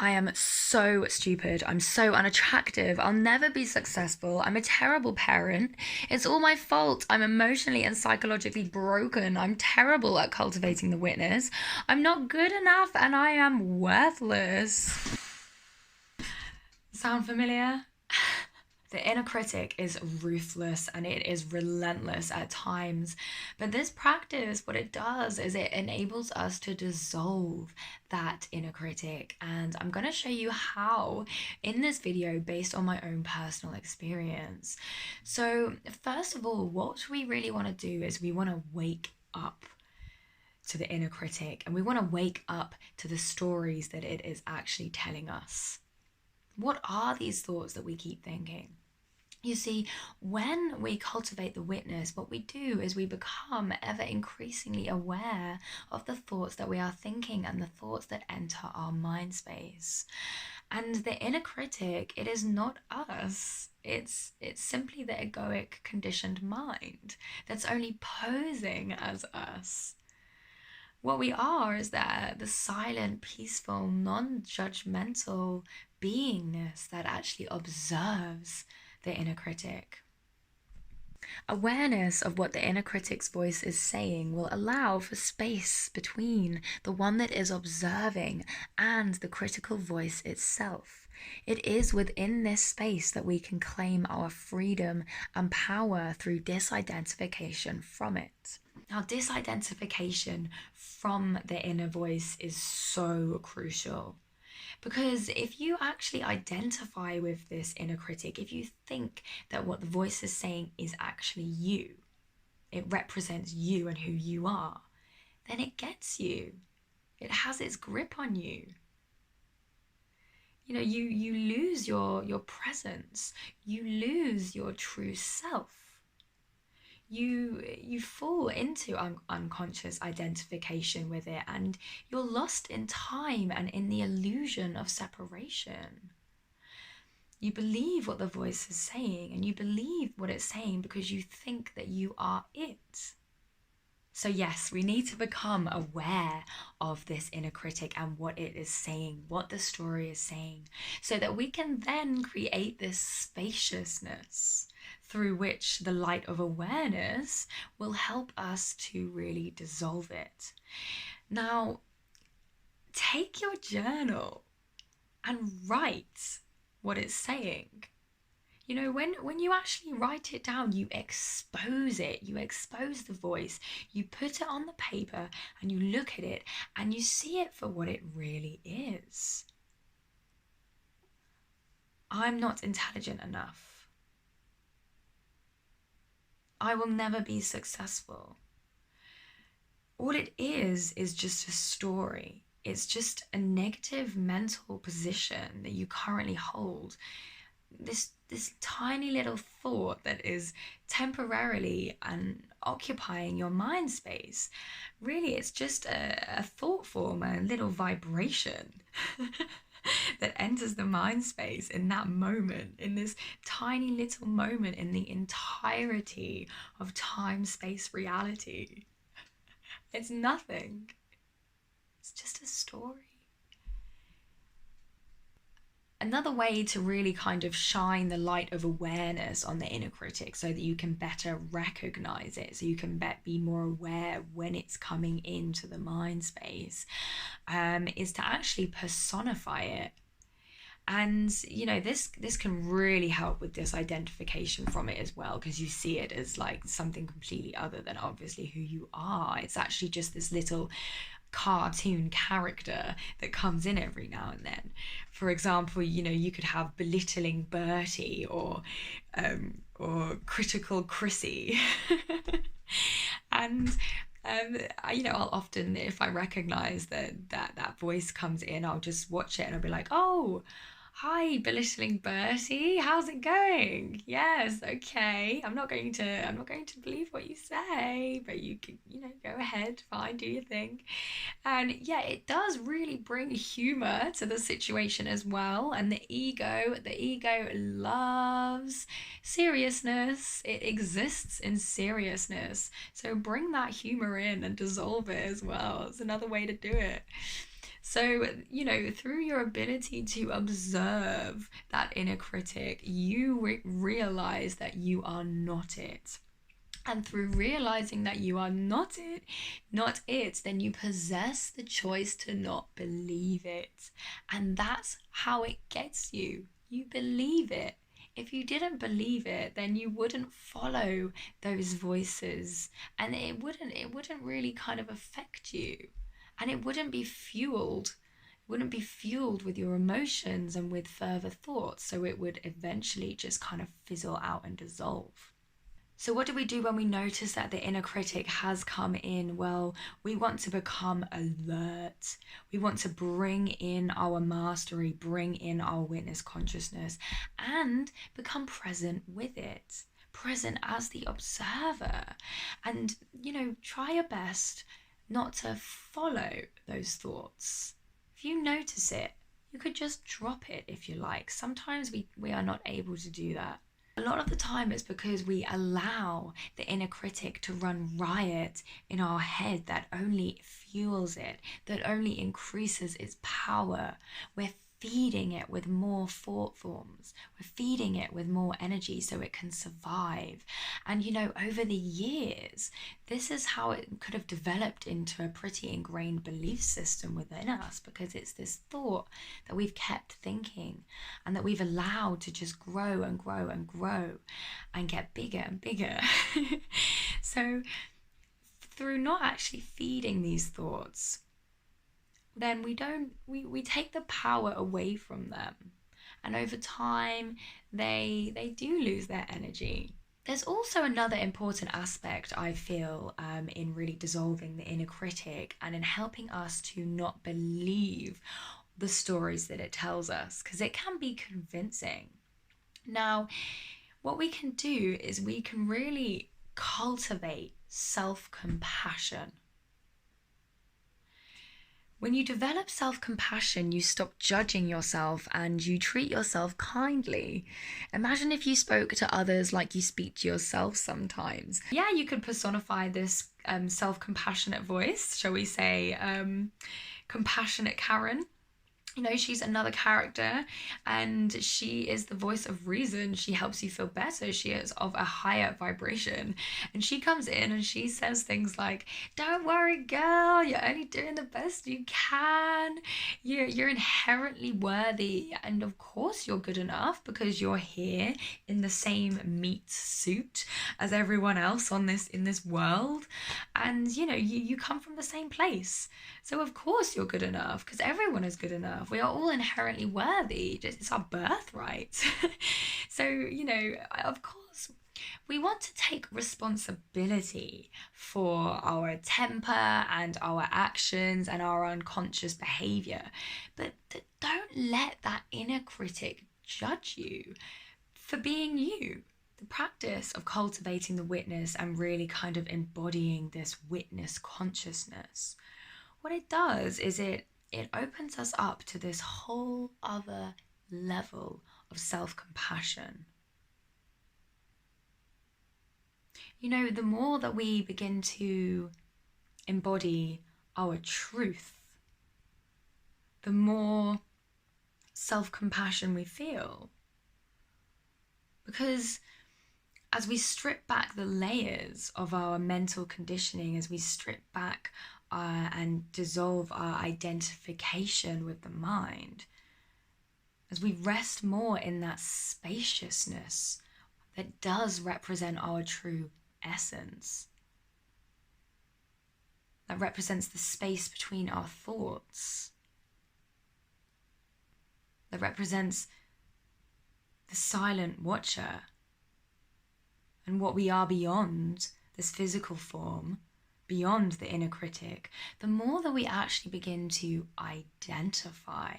I am so stupid. I'm so unattractive. I'll never be successful. I'm a terrible parent. It's all my fault. I'm emotionally and psychologically broken. I'm terrible at cultivating the witness. I'm not good enough and I am worthless. Sound familiar? The inner critic is ruthless and it is relentless at times. But this practice, what it does is it enables us to dissolve that inner critic. And I'm going to show you how in this video based on my own personal experience. So first of all, what we really want to do is we want to wake up to the inner critic, and we want to wake up to the stories that it is actually telling us. What are these thoughts that we keep thinking? You see, when we cultivate the witness, what we do is we become ever increasingly aware of the thoughts that we are thinking and the thoughts that enter our mind space. And the inner critic, it is not us. It's simply the egoic conditioned mind that's only posing as us. What we are is that the silent, peaceful, non-judgmental beingness that actually observes the inner critic. Awareness of what the inner critic's voice is saying will allow for space between the one that is observing and the critical voice itself. It is within this space that we can claim our freedom and power through disidentification from it. Now, disidentification from the inner voice is so crucial. Because if you actually identify with this inner critic, if you think that what the voice is saying is actually you, it represents you and who you are, then it gets you. It has its grip on you. You know, you lose your presence. You lose your true self. You fall into unconscious identification with it, and you're lost in time and in the illusion of separation. You believe what the voice is saying, and you believe what it's saying because you think that you are it. So yes, we need to become aware of this inner critic and what it is saying, what the story is saying, so that we can then create this spaciousness through which the light of awareness will help us to really dissolve it. Now, take your journal and write what it's saying. You know, when you actually write it down, you expose it, you expose the voice, you put it on the paper and you look at it and you see it for what it really is. I'm not intelligent enough. I will never be successful. All it is just a story. It's just a negative mental position that you currently hold. This tiny little thought that is temporarily occupying your mind space. Really, it's just a thought form, a little vibration that enters the mind space in that moment, in this tiny little moment in the entirety of time, space, reality. It's nothing. It's just a story. Another way to really kind of shine the light of awareness on the inner critic so that you can better recognize it, so you can be more aware when it's coming into the mind space, is to actually personify it. And, you know, this can really help with disidentification from it as well, because you see it as like something completely other than obviously who you are. It's actually just this little cartoon character that comes in every now and then. For example, you know, you could have belittling Bertie or critical Chrissy. And you know, I'll often, if I recognize that voice comes in, I'll just watch it and I'll be like, oh, hi, belittling Bertie, how's it going? Yes, okay. I'm not going to believe what you say, but you can, you know, go ahead, fine, do your thing. And yeah, it does really bring humor to the situation as well. And the ego loves seriousness. It exists in seriousness. So bring that humor in and dissolve it as well. It's another way to do it. So, through your ability to observe that inner critic, you realize that you are not it. And through realizing that you are not it, then you possess the choice to not believe it. And that's how it gets you. You believe it. If you didn't believe it, then you wouldn't follow those voices, and it wouldn't really kind of affect you. And it wouldn't be fueled. It wouldn't be fueled with your emotions and with further thoughts. So it would eventually just kind of fizzle out and dissolve. So, what do we do when we notice that the inner critic has come in? Well, we want to become alert. We want to bring in our mastery, bring in our witness consciousness, and become present with it, present as the observer. And, try your best not to follow those thoughts. If you notice it, you could just drop it if you like. Sometimes we are not able to do that. A lot of the time it's because we allow the inner critic to run riot in our head that only fuels it, that only increases its power. We're feeding it with more thought forms. We're feeding it with more energy so it can survive. And over the years, this is how it could have developed into a pretty ingrained belief system within us, because it's this thought that we've kept thinking and that we've allowed to just grow and grow and grow and get bigger and bigger. So through not actually feeding these thoughts, then we take the power away from them, and over time they do lose their energy. There's also another important aspect, I feel, in really dissolving the inner critic and in helping us to not believe the stories that it tells us, because it can be convincing. Now, what we can do is we can really cultivate self-compassion. When you develop self-compassion, you stop judging yourself and you treat yourself kindly. Imagine if you spoke to others like you speak to yourself sometimes. Yeah, you could personify this self-compassionate voice, shall we say, compassionate Karen. She's another character, and she is the voice of reason. She helps you feel better. She is of a higher vibration. And she comes in and she says things like, "Don't worry, girl, you're only doing the best you can. You're inherently worthy. And of course you're good enough because you're here in the same meat suit as everyone else in this world. And you come from the same place. So of course you're good enough, because everyone is good enough. We are all inherently worthy. It's our birthright." So, of course, we want to take responsibility for our temper and our actions and our unconscious behavior. But don't let that inner critic judge you for being you. The practice of cultivating the witness and really kind of embodying this witness consciousness, what it does is it opens us up to this whole other level of self-compassion. The more that we begin to embody our truth, the more self-compassion we feel. Because as we strip back the layers of our mental conditioning, as we strip back and dissolve our identification with the mind, as we rest more in that spaciousness that does represent our true essence, that represents the space between our thoughts, that represents the silent watcher and what we are beyond this physical form, beyond the inner critic, the more that we actually begin to identify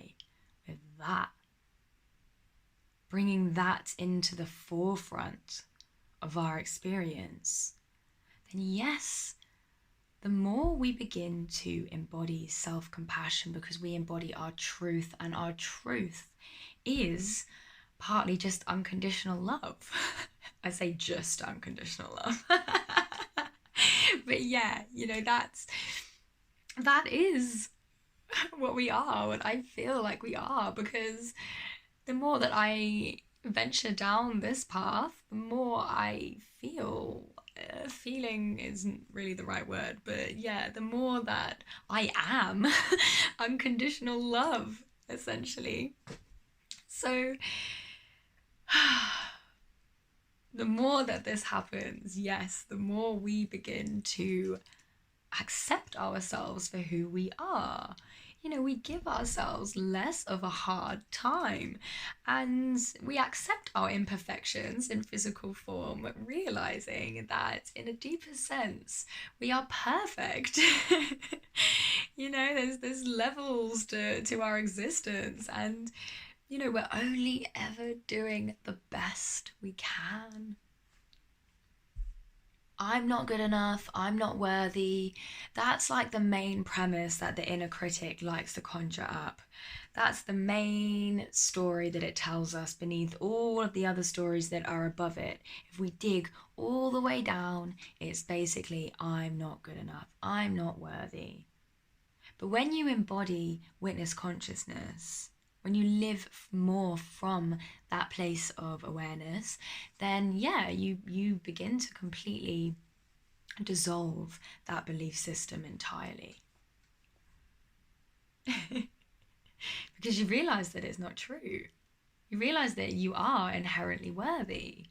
with that, bringing that into the forefront of our experience, then yes, the more we begin to embody self-compassion, because we embody our truth, and our truth is partly just unconditional love. I say just unconditional love. But yeah, that is what we are, what I feel like we are, because the more that I venture down this path, the more I feel. Feeling isn't really the right word, but yeah, the more that I am unconditional love, essentially. So, the more that this happens, yes, the more we begin to accept ourselves for who we are. You know, we give ourselves less of a hard time and we accept our imperfections in physical form, realizing that in a deeper sense, we are perfect. You know, there's levels to our existence, and you know, we're only ever doing the best we can. I'm not good enough, I'm not worthy. That's like the main premise that the inner critic likes to conjure up. That's the main story that it tells us beneath all of the other stories that are above it. If we dig all the way down, it's basically, I'm not good enough, I'm not worthy. But when you embody witness consciousness, when you live more from that place of awareness, then yeah, you begin to completely dissolve that belief system entirely. Because you realize that it's not true. You realize that you are inherently worthy.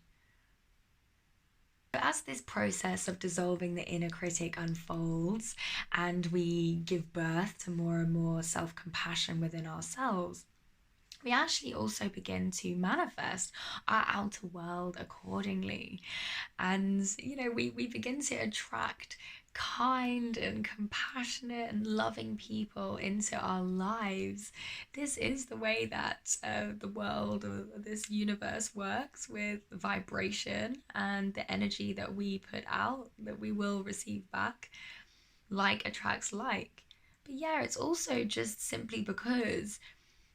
But as this process of dissolving the inner critic unfolds and we give birth to more and more self-compassion within ourselves, we actually also begin to manifest our outer world accordingly. And, you know, we begin to attract kind and compassionate and loving people into our lives. This is the way that the world or this universe works, with vibration and the energy that we put out, that we will receive back. Like attracts like. But yeah, it's also just simply because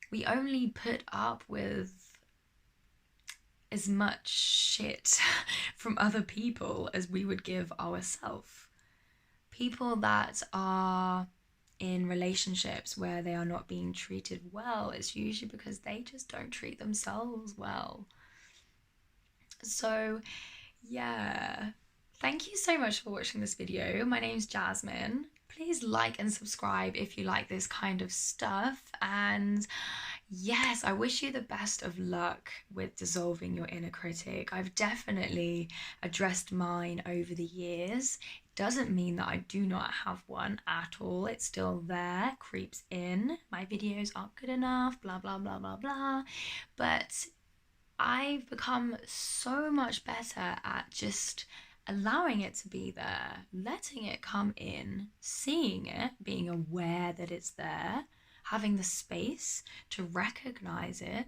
we only put up with as much shit from other people as we would give ourselves. People that are in relationships where they are not being treated well, it's usually because they just don't treat themselves well. So, yeah. Thank you so much for watching this video. My name's Jasmine. Please like and subscribe if you like this kind of stuff. And yes, I wish you the best of luck with dissolving your inner critic. I've definitely addressed mine over the years. It doesn't mean that I do not have one at all. It's still there, creeps in. My videos aren't good enough, blah, blah, blah, blah, blah. But I've become so much better at just allowing it to be there, letting it come in, seeing it, being aware that it's there, having the space to recognize it,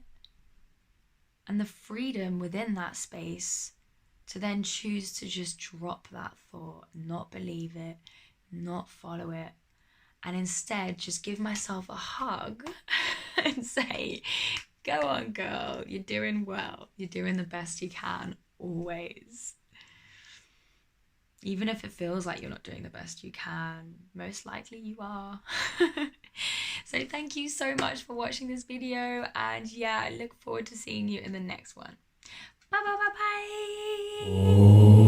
and the freedom within that space to then choose to just drop that thought, not believe it, not follow it, and instead just give myself a hug and say, go on, girl, you're doing well, you're doing the best you can, always. Even if it feels like you're not doing the best you can, most likely you are. So thank you so much for watching this video, and yeah, I look forward to seeing you in the next one. Bye bye bye bye.